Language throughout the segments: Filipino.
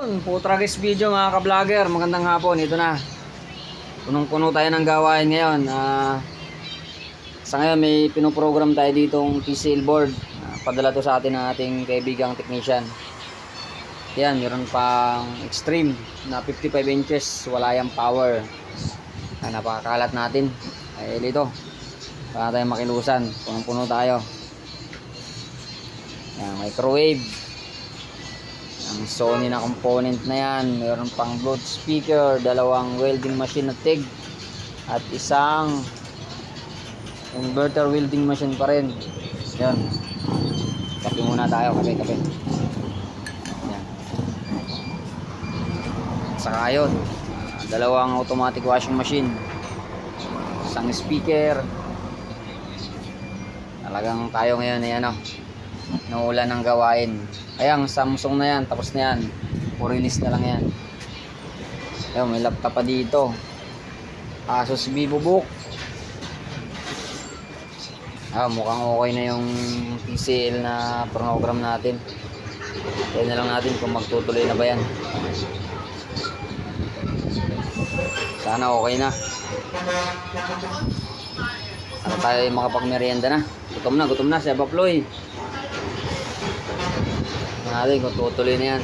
Putragis video mga ka-vlogger, magandang hapon, ito na. Punong-puno tayo ng gawain ngayon. Sa ngayon may pinoprogram tayo ditong TCL board. Padala to sa atin ng ating kaibigang technician. Yan, meron pang extreme na 55 inches, wala yung power. Napakakalat natin. Ay dito, para tayo makilusan. Punong-puno tayo. Yan, microwave. Ang Sony na component na yan, mayroon pang Bluetooth speaker, dalawang welding machine na TIG at isang inverter welding machine pa rin. Yan, kape muna tayo, kape. Yan. Saka yun, dalawang automatic washing machine, isang speaker. Talagang tayo ngayon ay naulan ng gawain. Ayan, Samsung na yan, tapos na yan, release na lang yan. Ayan, may laptop pa dito, Asus VivoBook. Mukhang okay na yung TCL na program natin. Kaya na lang natin kung magtutuloy na ba yan. Sana okay na. Sana tayo makapagmerienda na. Gutom na si Abaploy. Natin kung tutuloy na yan.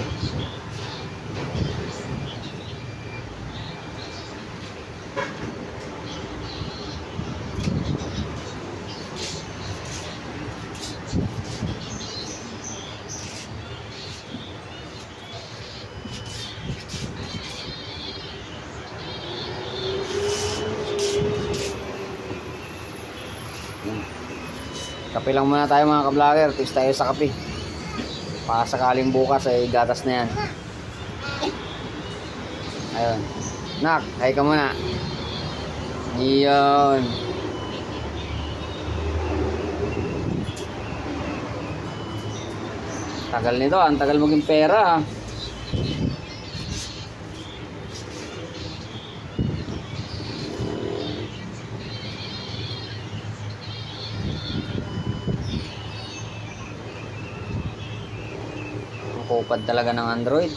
Kape lang muna tayo mga ka-vlogger. Tiis tayo sa kape. Sakaling bukas ay gatas na yan. Ayun. Nak, hay ka muna. Iyon. Tagal nito, ang tagal maging pera. Kupad talaga ng Android.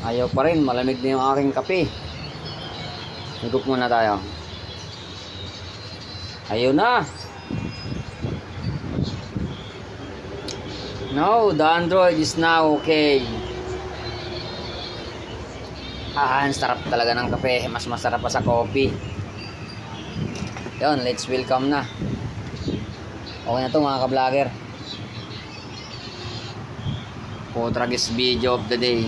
Ayaw pa rin, malamig na yung aking kape. Higup muna tayo. Ayun na. No, the Android is now okay. Ang sarap talaga ng kape. Mas masarap pa sa coffee. Yun, let's welcome na. Okay na to mga ka-vlogger. Putragis video of the day.